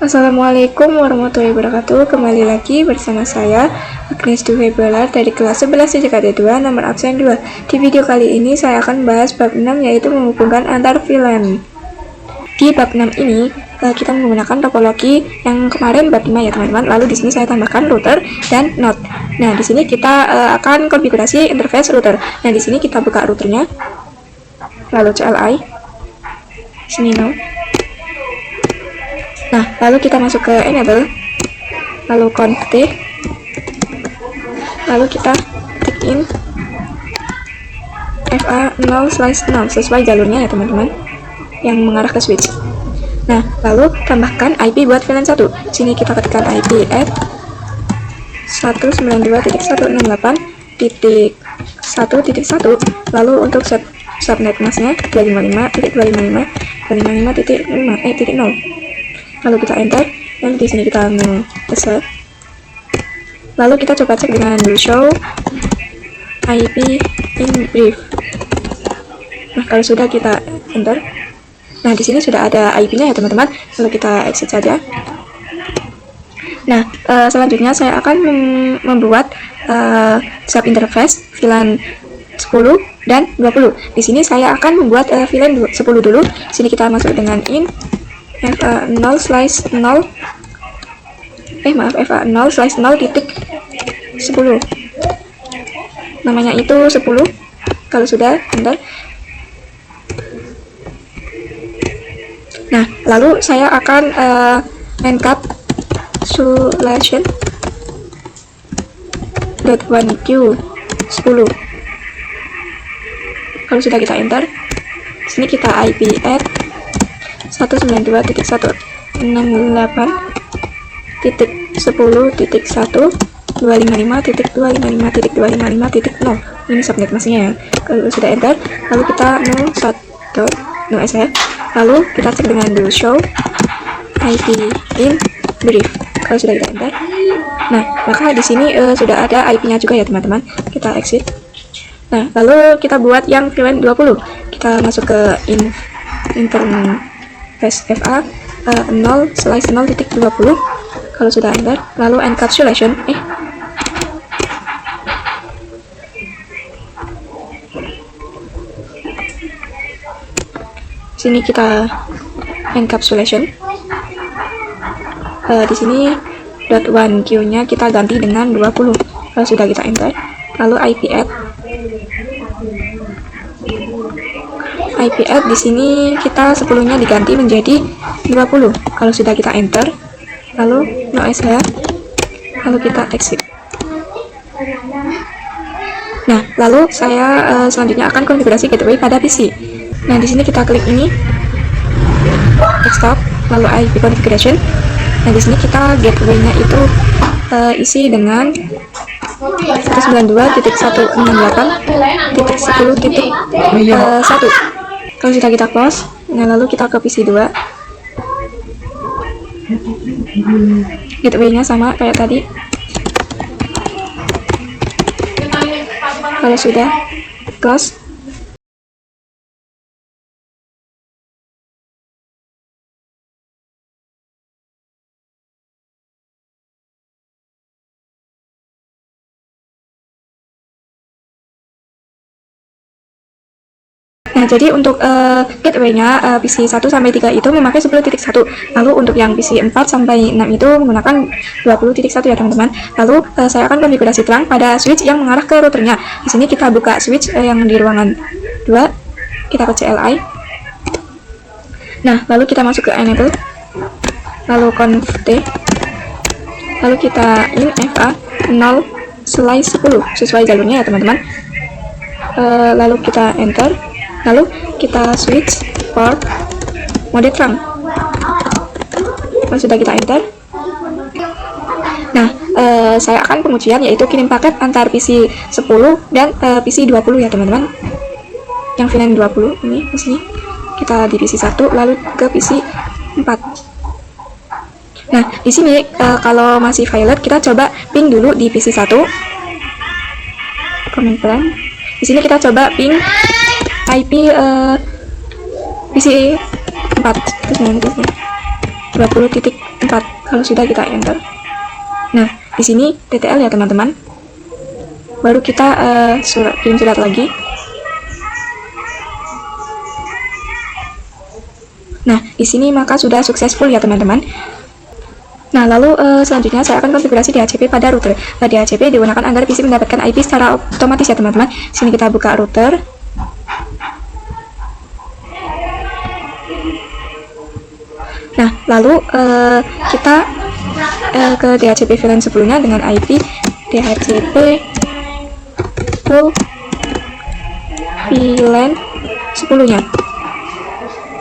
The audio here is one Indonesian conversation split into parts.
Assalamualaikum warahmatullahi wabarakatuh. Kembali lagi bersama saya Agnes Dwi Belar dari kelas 11 JKT 2 nomor absen 2. Di video kali ini saya akan bahas bab 6, yaitu menghubungkan antar VLAN. Di bab 6 ini kita menggunakan topologi yang kemarin bab 5 ya teman-teman. Lalu di sini saya tambahkan router dan node. Nah, di sini kita akan konfigurasi interface router. Nah, di sini kita buka routernya. Lalu CLI. Sini no. Nah, lalu kita masuk ke enable, lalu conf t, lalu kita tik in FA0/0 sesuai jalurnya ya teman-teman, yang mengarah ke switch. Nah, lalu tambahkan IP buat VLAN 1. Sini kita ketikkan IP at 192.168.1.1. Lalu untuk subnet masknya 255.255.255.0. Lalu kita enter, dan di sini kita nge-accept. Lalu kita coba cek dengan show IP in brief. Nah, kalau sudah kita enter. Nah, di sini sudah ada IP-nya ya teman-teman. Lalu kita exit saja. Nah, selanjutnya saya akan membuat sub interface VLAN 10 dan 20. Di sini saya akan membuat VLAN 10 dulu. Di sini kita masuk dengan in FA0/0 FA0/0.10. Namanya itu 10. Kalau sudah enter. Nah, lalu saya akan encapsulation .1q 10. Kalau sudah kita enter, sini kita IP at 192.168.10.1.255.255.255.0. Ini subnet masknya ya. Kalau sudah enter, lalu kita no SF. Lalu kita cek dengan show IP in brief. Kalau sudah kita enter, nah maka di sini sudah ada IP-nya juga ya teman-teman. Kita exit. Nah, lalu kita buat yang VLAN 20. Kita masuk ke interface FA 0/0.20. Kalau sudah enter, lalu encapsulation sini kita encapsulation. Di sini .1q nya kita ganti dengan 20. Kalau sudah kita enter, lalu IP add di sini kita 10-nya diganti menjadi 20. Kalau sudah kita enter, lalu no SH, lalu kita exit. Nah, lalu saya selanjutnya akan konfigurasi gateway pada PC. Nah, di sini kita klik ini, desktop, lalu IP configuration. Nah, di sini kita gateway-nya itu isi dengan 192.168.10.1. Kalau sudah kita close, nah lalu kita ke PC 2. Gateway-nya sama kayak tadi. Kalau sudah close, nah, jadi untuk gateway-nya PC 1 sampai 3 itu memakai 10.1. Lalu untuk yang PC 4 sampai 6 itu menggunakan 20.1 ya teman-teman. Lalu saya akan konfigurasi terang pada switch yang mengarah ke routernya. Di sini kita buka switch yang di ruangan 2. Kita ke CLI. Nah, lalu kita masuk ke enable. Lalu conf t. Lalu kita in FA 0/10 sesuai jalurnya ya teman-teman. Lalu kita enter. Lalu kita switch port mode terang. Kalau sudah kita enter, nah saya akan pengujian yaitu kirim paket antar PC 10 dan PC 20 ya teman-teman. Yang VLAN 20 ini di sini kita di PC 1 lalu ke PC 4. Nah, di sini kalau masih violet kita coba ping dulu di PC 1. Command plan. Di sini kita coba ping IP PC 4 terus 20.4. Kalau sudah, kita enter. Nah, di sini TTL ya teman-teman. Baru kita kirim surat lagi. Nah, di sini maka sudah successful ya teman-teman. Nah, lalu selanjutnya saya akan konfigurasi DHCP pada router. DHCP digunakan agar PC mendapatkan IP secara otomatis ya teman-teman. Sini kita buka router. Nah, lalu kita ke DHCP VLAN sebelumnya dengan IP DHCP full VLAN 10-nya.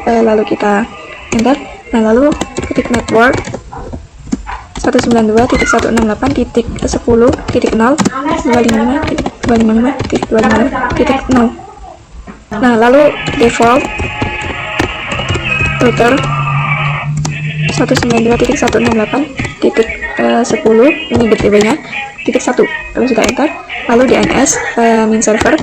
Lalu kita enter. Nah, lalu ketik network 192.10.10.0.255.255.255.0. Nah, lalu default router 192.168.10 ini gateway-nya .1. Lalu sudah enter. Lalu DNS main server,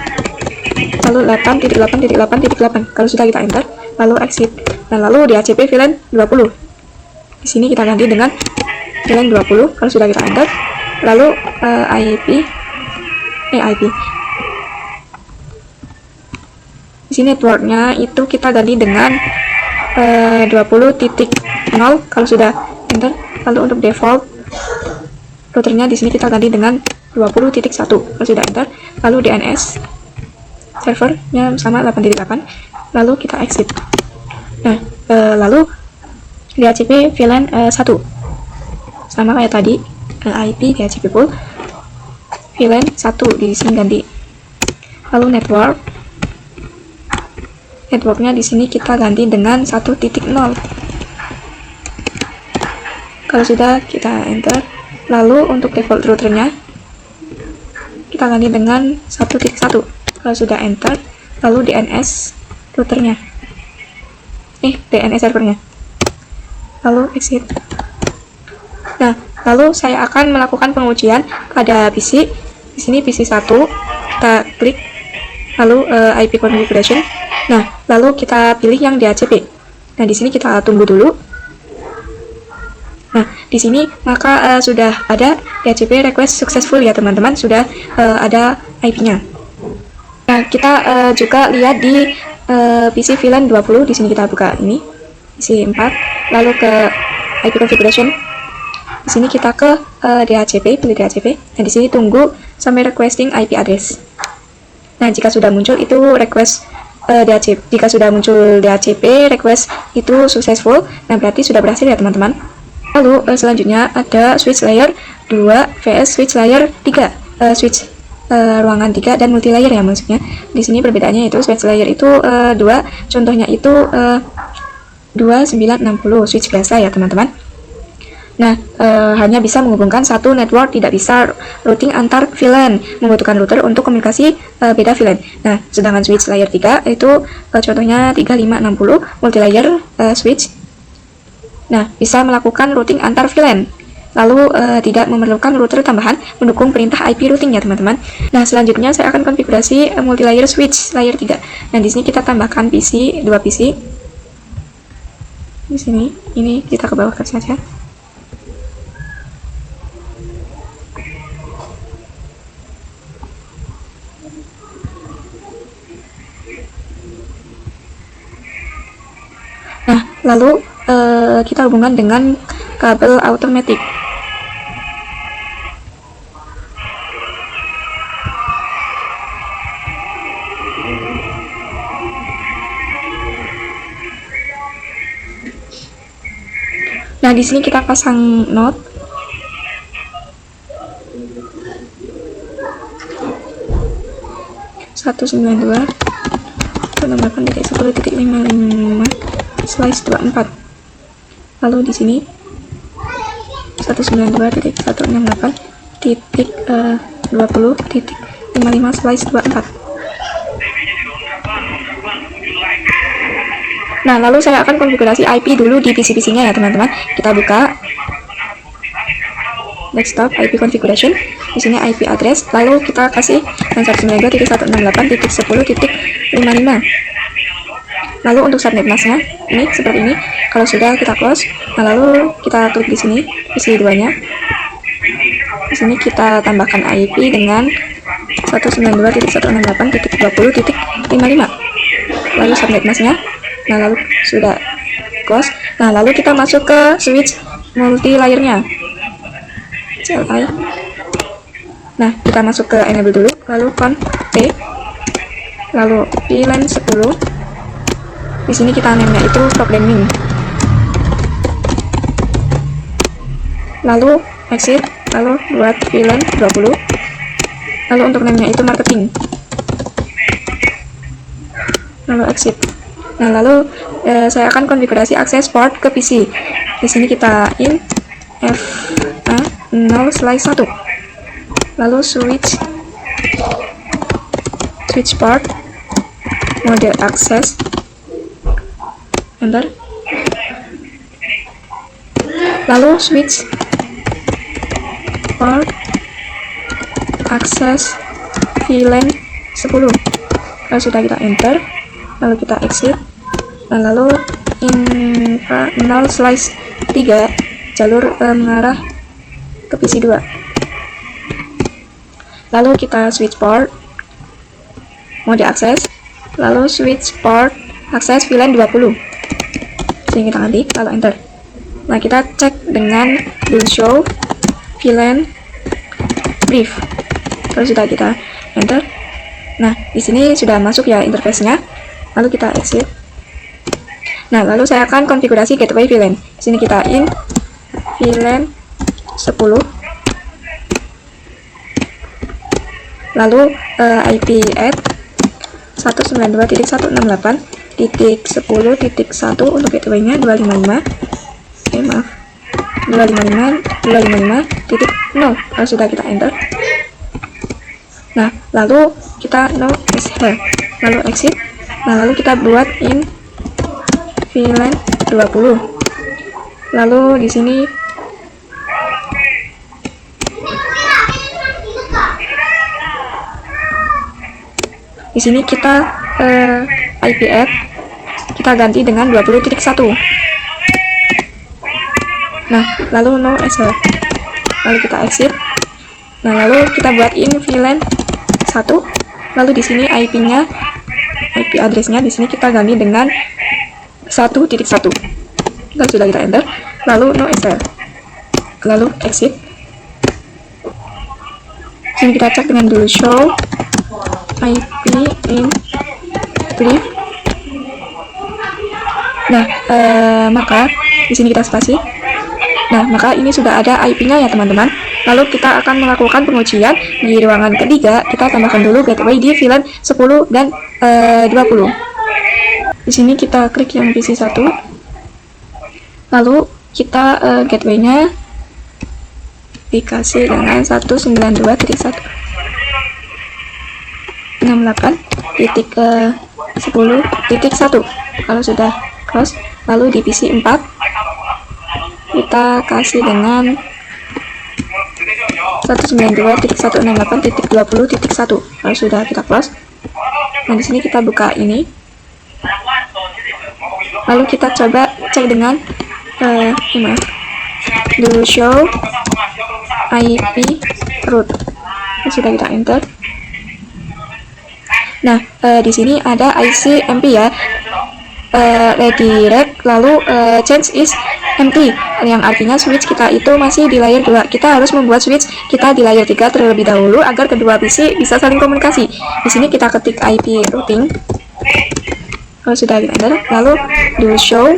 lalu 8.8.8.8. Kalau sudah, kita enter. Lalu exit. Nah, lalu DHCP VLAN 20. Di sini kita ganti dengan VLAN 20. Kalau sudah, kita enter. Lalu IP. Di sini networknya itu kita ganti dengan 20.0. Kalau sudah, enter. Lalu untuk default routernya di sini kita ganti dengan 20.1. Kalau sudah, enter. Lalu DNS servernya sama 8.8. Lalu kita exit. Nah, lalu DHCP VLAN 1 sama kayak tadi, IP DHCP pool VLAN 1 di sini ganti. Lalu networknya di sini kita ganti dengan 1.0. Kalau sudah, kita enter. Lalu untuk default routernya kita ganti dengan 1.1. Kalau sudah, enter. Lalu DNS routernya, DNS servernya. Lalu exit. Nah, lalu saya akan melakukan pengujian pada PC. Di sini PC 1, kita klik. Lalu IP configuration. Nah, lalu kita pilih yang DHCP. Nah, di sini kita tunggu dulu. Nah, di sini maka sudah ada DHCP request successful ya teman-teman, sudah ada IP-nya. Nah, kita juga lihat di PC VLAN 20. Di sini kita buka ini PC 4, lalu ke IP configuration. Di sini kita ke DHCP, pilih DHCP. Dan di sini tunggu sampai requesting IP address. Nah, jika sudah muncul itu request DHCP, jika sudah muncul DHCP request itu successful, nah berarti sudah berhasil ya teman-teman. Lalu selanjutnya ada switch layer 2 vs switch layer 3, switch ruangan 3 dan multi layer ya maksudnya. Di sini perbedaannya itu switch layer itu 2, contohnya itu 2960 switch biasa ya teman-teman. Nah, hanya bisa menghubungkan satu network, tidak bisa routing antar VLAN, membutuhkan router untuk komunikasi beda VLAN. Nah, sedangkan switch layer 3 itu contohnya 3560 multi layer switch. Nah, bisa melakukan routing antar VLAN. Lalu tidak memerlukan router tambahan mendukung perintah IP routing ya teman-teman. Nah, selanjutnya saya akan konfigurasi multi layer switch layer 3. Nah, di sini kita tambahkan PC, 2 PC. Di sini, ini kita ke bawah saja. Nah, lalu kita hubungkan dengan kabel automatic. Nah, di sini kita pasang node. Satu 192.10.55/24. Lalu di sini 192.168.20.55/24. Nah, lalu saya akan konfigurasi IP dulu di PC-PC-nya ya teman-teman. Kita buka desktop IP configuration. Di sini IP address, lalu kita kasih 192.168.10.55. Lalu untuk subnet masknya ini seperti ini. Kalau sudah, kita close. Nah, lalu kita klik di sini PC 2-nya. Di sini kita tambahkan IP dengan 192.168.20.55. Lalu subnet masknya. Nah, lalu sudah close. Nah, lalu kita masuk ke switch multi layernya. CLI. Nah, kita masuk ke enable dulu, lalu conf P, lalu VLAN 10. Di sini kita name-nya itu programming. Lalu exit, lalu buat VLAN 20. Lalu untuk name-nya itu marketing. Lalu exit. Nah, lalu saya akan konfigurasi akses port ke PC. Di sini kita in FA0/1. Lalu switch port, mode akses, enter. Lalu switch port akses VLAN 10. Kalau sudah, kita enter, lalu kita exit. Nah, lalu infra 0/3 jalur mengarah ke PC 2. Lalu kita switch port mode akses, lalu switch port akses VLAN 20. Sini kita ganti, lalu enter. Nah, kita cek dengan build show VLAN brief. Kalau sudah, kita enter. Nah, di sini sudah masuk ya interface-nya. Lalu kita exit. Nah, lalu saya akan konfigurasi gateway VLAN. Di sini kita in VLAN 10. Lalu IP add 192.168.10.1 untuk gateway-nya 255. Maaf. 255.0. Kalau sudah, kita enter. Nah, lalu kita no share. Lalu exit. Nah, lalu kita buat in VLAN 20. Lalu di sini kita IP add kita ganti dengan 20.1. Nah, lalu no SL. Lalu kita exit. Nah, lalu kita buat in VLAN 1. Lalu di sini IP address-nya di sini kita ganti dengan 1.1. Dan sudah, kita enter. Lalu no SL. Lalu exit. Sini kita cek dengan dulu show IP in brief. Nah, maka di sini kita spasi. Nah, maka ini sudah ada IP-nya ya teman-teman. Lalu kita akan melakukan pengujian di ruangan ketiga. Kita tambahkan dulu gateway di VLAN 10 dan 20. Di sini kita klik yang PC 1. Lalu kita gateway-nya dikasih dengan 192.168.10.1. Kalau sudah close, lalu di PC 4 kita kasih dengan 192.168.20.1. Kalau sudah, kita close. Nah, di sini kita buka ini. Lalu kita coba cek dengan dulu show IP root. Sudah, kita enter. Nah, di sini ada IC MP ya, redirect, lalu change is empty, yang artinya switch kita itu masih di layer 2. Kita harus membuat switch kita di layer 3 terlebih dahulu agar kedua PC bisa saling komunikasi. Di sini kita ketik IP routing. Kalau sudah, kita enter, lalu do show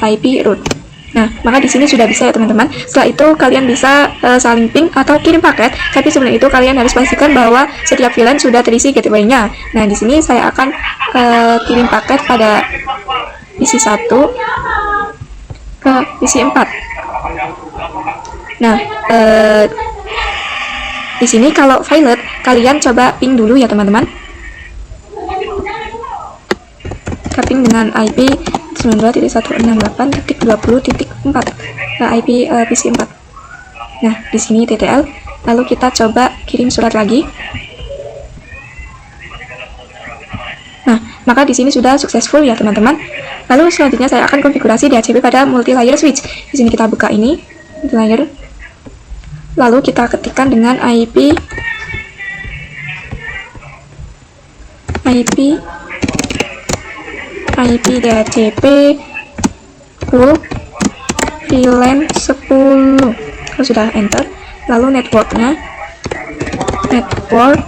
IP root. Nah, maka di sini sudah bisa ya teman-teman. Setelah itu kalian bisa saling ping atau kirim paket. Tapi sebelum itu kalian harus pastikan bahwa setiap VLAN sudah terisi gateway-nya. Nah, di sini saya akan kirim paket pada PC 1 ke PC 4. Nah, di sini kalau violet kalian coba ping dulu ya teman-teman. Ping dengan IP 92.168.20.4 ke IP PC 4. Nah, di sini TTL. Lalu kita coba kirim surat lagi. Nah, Maka di sini sudah successful ya teman-teman. Lalu selanjutnya saya akan konfigurasi DHCP pada multi-layer switch. Di sini kita buka ini multi-layer. Lalu kita ketikkan dengan IP DHCP full VLAN 10. Kalau sudah enter, lalu networknya network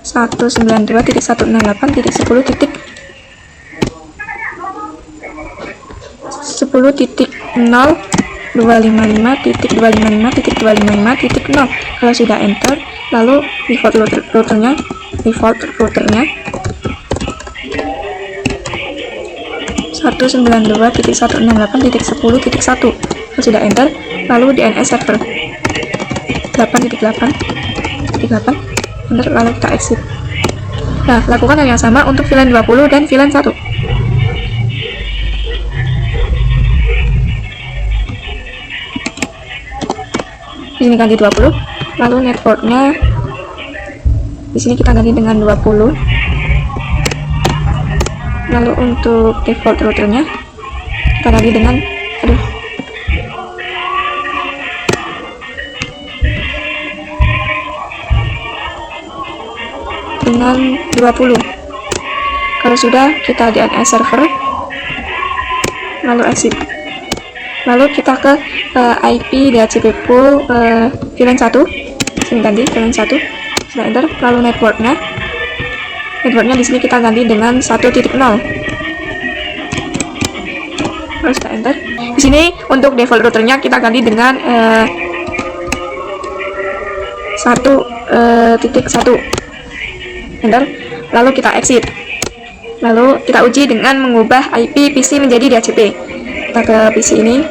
192.168.10.0.255.255.255.0. Kalau sudah enter, lalu default routernya 192.168.10.1. Kalau sudah enter, lalu DNS server 8.8 enter, lalu kita exit. Nah, lakukan hal yang sama untuk VLAN 20 dan VLAN 1. Di sini ganti 20, lalu networknya di sini kita ganti dengan 20. Lalu untuk default routernya kita ganti dengan dengan 20. Kalau sudah, kita DNS server, lalu exit. Lalu kita ke IP DHCP pool VLAN 1. Sini ganti VLAN 1. Sudah enter, lalu networknya di sini kita ganti dengan 1.0. Lalu sudah enter. Di sini untuk default routernya kita ganti dengan 1.1. Enter, lalu kita exit. Lalu kita uji dengan mengubah IP PC menjadi DHCP. Kita ke PC ini,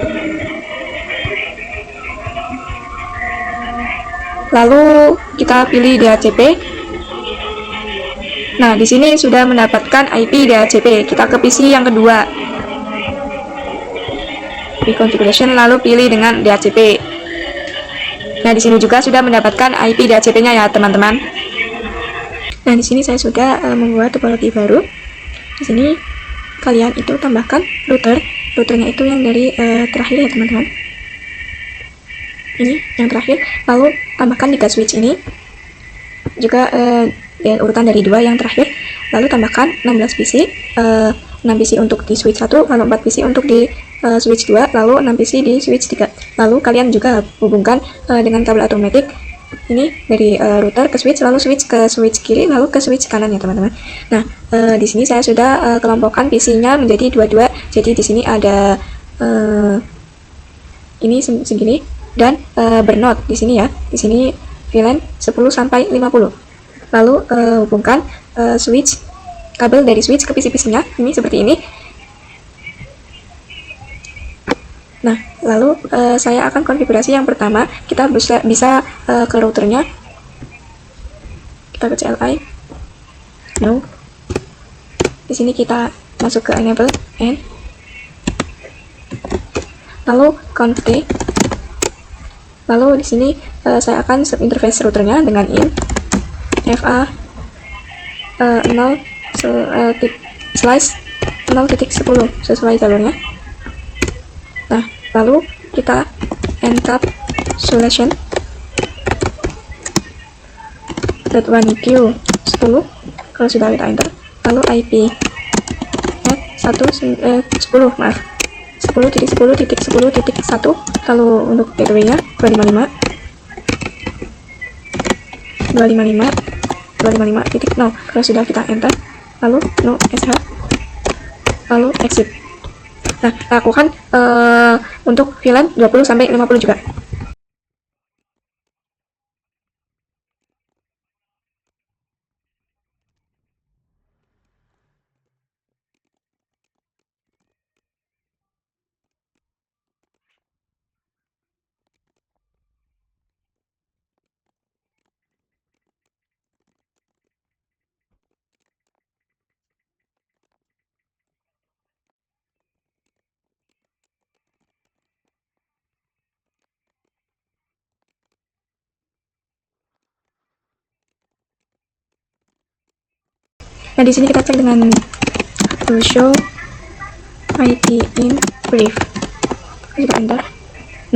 lalu kita pilih DHCP. Nah, di sini sudah mendapatkan IP DHCP. Kita ke PC yang kedua, reconfiguration, lalu pilih dengan DHCP. Nah, di sini juga sudah mendapatkan IP DHCP-nya ya teman-teman. Nah, di sini saya sudah membuat topologi baru. Di sini kalian itu tambahkan routernya itu yang dari terakhir ya teman-teman. Ini yang terakhir. Lalu tambahkan 3 switch ini juga urutan dari 2 yang terakhir. Lalu tambahkan 16 PC, 6 PC untuk di switch 1, lalu 4 PC untuk di switch 2, lalu 6 PC di switch 3. Lalu kalian juga hubungkan dengan kabel automatic ini dari router ke switch, lalu switch ke switch kiri, lalu ke switch kanan ya teman-teman. Nah, di sini saya sudah kelompokkan PC-nya menjadi 22. Jadi di sini ada ini segini dan bernode di sini ya. Di sini VLAN 10 sampai 50. Lalu hubungkan switch kabel dari switch ke PC-PC-nya ini seperti ini. Nah, lalu saya akan konfigurasi yang pertama. Kita bisa ke routernya. Kita ke CLI. No. Di sini kita masuk ke enable and lalu config. Lalu di sini saya akan set interface routernya dengan in fa 0 slice 0.10 sesuai jalurnya. Nah, lalu kita encapsulation .1q 10. Kalau sudah kita enter, lalu IP net 10 maaf 10.10.10.1. lalu untuk gateway nya 255.0. Kalau sudah kita enter, lalu no sh, lalu exit. Nah, lakukan untuk VLAN 20 sampai 50 juga. Nah, di sini kita cek dengan to show IP in brief. Kita enter.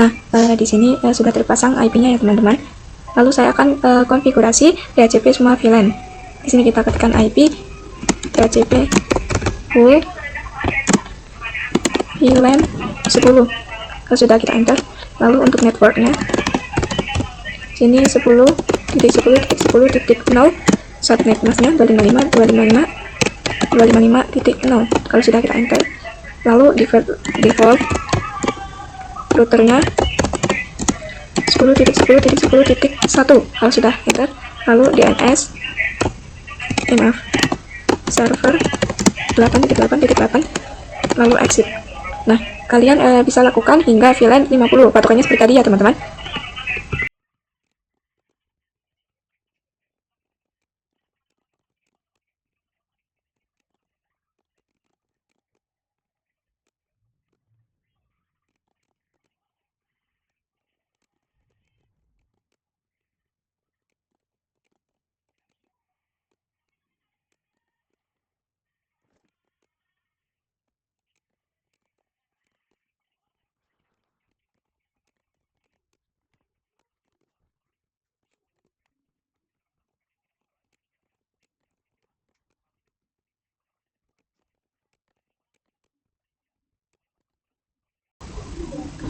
Nah, di sini sudah terpasang IP-nya ya teman-teman. Lalu saya akan konfigurasi DHCP semua VLAN. Di sini kita ketikkan IP DHCP full VLAN 10. Kalau sudah kita enter. Lalu untuk networknya, sini 10.10.10.0 subnet masnya 255.255.0. Kalau sudah kita enter. Lalu default routernya 10.10.10.1. kalau sudah enter, lalu DNS server 8.8.8, lalu exit. Nah, kalian bisa lakukan hingga VLAN 50, patokannya seperti tadi ya teman-teman.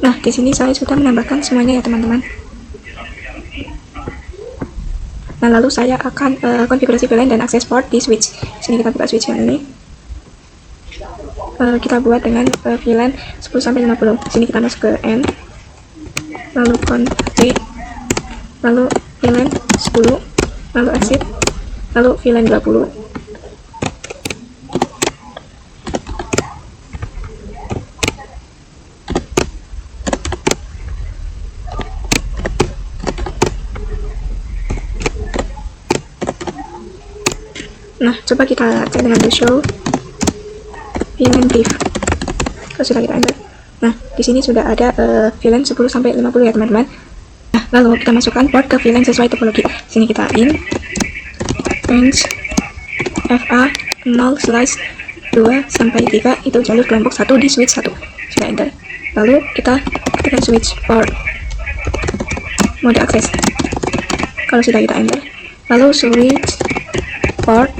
Nah, di sini saya sudah menambahkan semuanya ya teman-teman. Nah, lalu saya akan konfigurasi VLAN dan akses port di switch. Di sini kita buka switch yang ini. Kita buat dengan VLAN 10-50. Di sini kita masuk ke N, lalu config, lalu VLAN 10, lalu exit, lalu VLAN 20. Nah, coba kita cek dengan show VLAN brief. Kalau sudah kita enter. Nah, di sini sudah ada VLAN 10-50 ya teman-teman. Nah, lalu kita masukkan port ke VLAN sesuai topologi. Sini kita in range FA 0/2-3 itu jalur kelompok 1 di switch 1. Sudah enter. Lalu kita ketikkan switch port mode akses. Kalau sudah kita enter. Lalu switch port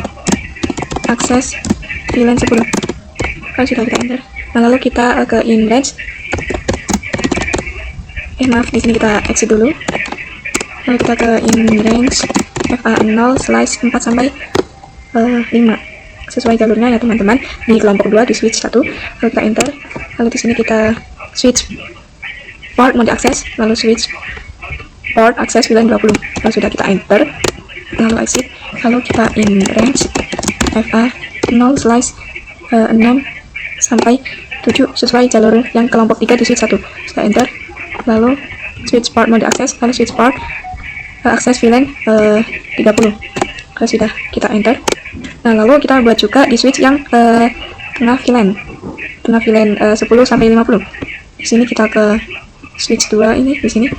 akses VLAN 10. Kalau sudah kita enter. Nah, lalu kita ke in range. Maaf, di sini kita exit dulu. Lalu kita ke in range FA 0/4-5 sesuai jalurnya ya teman-teman, di kelompok 2 di switch 1. Lalu kita enter. Lalu di sini kita switch port mode akses, lalu switch port akses VLAN 20. Kalau sudah kita enter, lalu exit, lalu kita in range FA 0/6-7 sesuai jalur yang kelompok 3 di switch 1. Sudah enter. Lalu switch port mode akses, lalu switch port akses VLAN 30. Kalau sudah kita enter. Nah, lalu kita buat juga di switch yang tengah VLAN 10-50. Di sini kita ke switch 2 ini, di sini.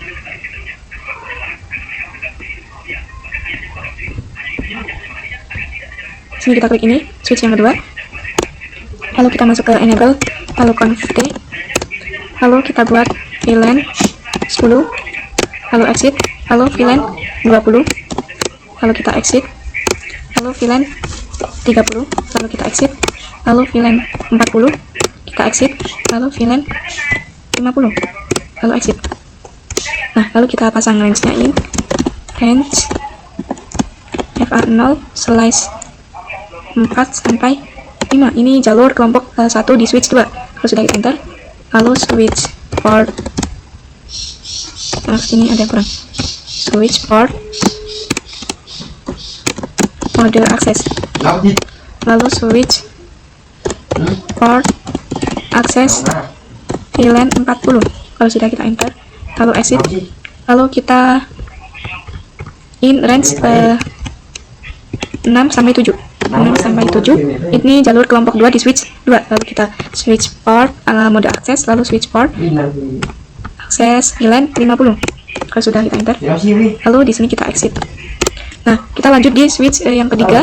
Sini kita klik ini, switch yang kedua. Lalu kita masuk ke enable, lalu config, lalu kita buat VLAN 10, lalu exit, lalu VLAN 20, lalu kita exit, lalu VLAN 30, lalu kita exit, lalu VLAN 40, kita exit, lalu VLAN 50, lalu exit. Nah, lalu kita pasang range-nya in range FA 0/4-5. Ini jalur kelompok 1 di switch 2. Kalau sudah kita enter, lalu switch port, ini ada kurang, switch port mode akses, lalu switch port akses VLAN 40. Kalau sudah kita enter, lalu exit, lalu kita in range 6-7. Ini jalur kelompok 2 di switch 2. Lalu kita switch port mode akses, lalu switch port akses VLAN 50. Kalau sudah kita enter, lalu di sini kita exit. Nah, kita lanjut di switch yang ketiga.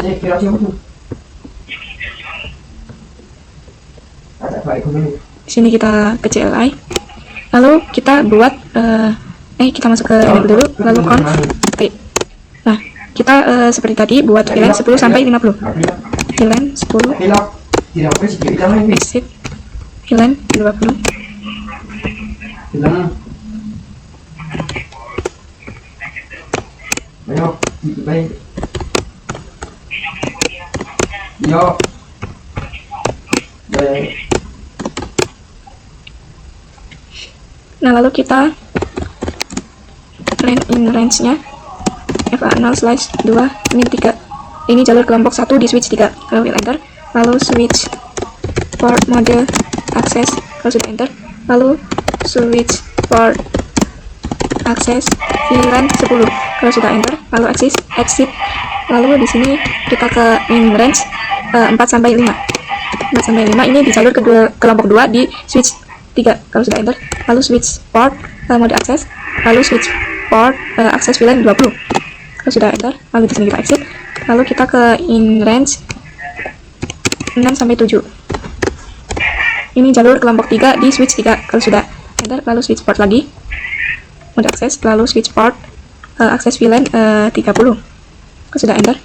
Di sini kita ke CLI, lalu kita buat kita masuk ke enable dulu, lalu conf. Oke. Nah, kita seperti tadi buat VLAN 10 sampai 50. VLAN 10, exit VLAN 20. Nah, lalu kita in range-nya FA0/2 min 3. Ini jalur kelompok 1 di switch 3. Lalu enter, lalu switch port mode access, kalau sudah enter, lalu switch port access VLAN 10, kalau sudah enter, lalu exit, lalu di sini kita ke in range 4 sampai 5. 4 sampai 5 ini di jalur kelompok 2 di switch 3, kalau sudah enter, lalu switch port mode access, lalu switch port access VLAN 20, kalau sudah enter, lalu di sini kita exit, lalu kita ke in range 6 sampai 7. Ini jalur kelompok 3 di switch 3, kalau sudah enter, lalu switch port lagi mode access, lalu switch port access VLAN 30, kalau sudah enter,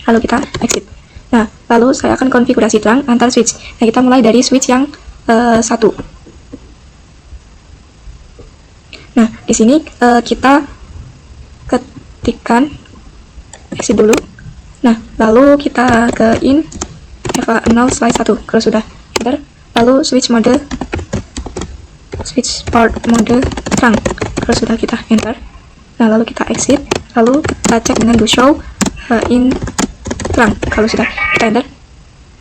lalu kita exit. Nah, lalu saya akan konfigurasi terang antar switch. Nah, kita mulai dari switch yang 1. Nah, di sini kita ketikkan exit dulu. Nah, lalu kita ke in FA0/1, kalau sudah enter, lalu switch port mode terang, kalau sudah kita enter. Nah, lalu kita exit, lalu kita cek dengan do show in terang, kalau sudah kita enter.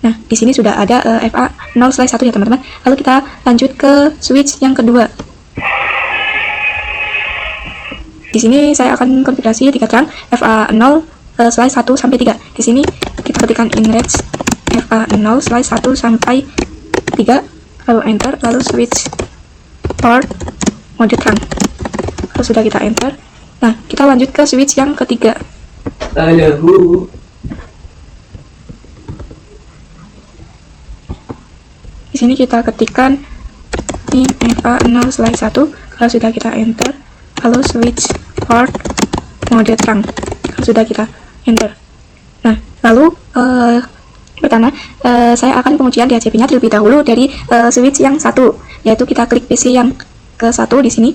Nah, di sini sudah ada FA0/1 ya teman-teman. Lalu kita lanjut ke switch yang kedua. Di sini saya akan konfigurasi 3 terang FA0/1 sampai 3. Di sini kita ketikkan in range FA0/1 sampai 3, lalu enter, lalu switch port mode terang, kalau sudah kita enter. Nah, kita lanjut ke switch yang ketiga. Di sini kita ketikkan in FA0/1, kalau sudah kita enter, lalu switch port mode terang, kalau sudah kita enter. Nah, lalu pertama saya akan pengujian DHCP-nya terlebih dahulu dari switch yang 1, yaitu kita klik PC yang ke-1 di sini,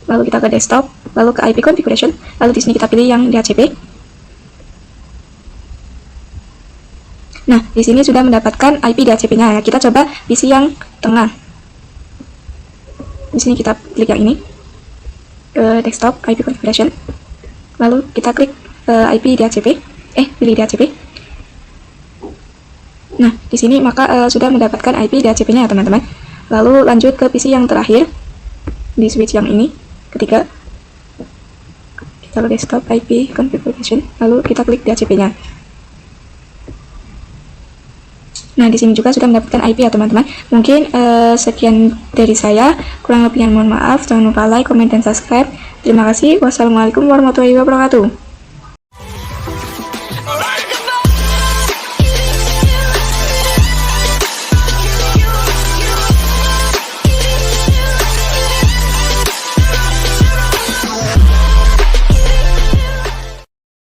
lalu kita ke desktop, lalu ke IP configuration, lalu di sini kita pilih yang DHCP. Nah, di sini sudah mendapatkan IP DHCP-nya ya. Kita coba PC yang tengah. Di sini kita klik yang ini, ke desktop, IP configuration, lalu kita klik IP DHCP, pilih DHCP. Nah, di sini maka sudah mendapatkan IP DHCP-nya ya teman-teman. Lalu lanjut ke PC yang terakhir di switch yang ini, ketiga. Kita ke desktop, IP configuration, lalu kita klik DHCP-nya. Nah, di sini juga sudah mendapatkan IP ya teman-teman. Mungkin sekian dari saya, kurang lebihnya mohon maaf. Jangan lupa like, comment, dan subscribe. Terima kasih. Wassalamualaikum warahmatullahi wabarakatuh.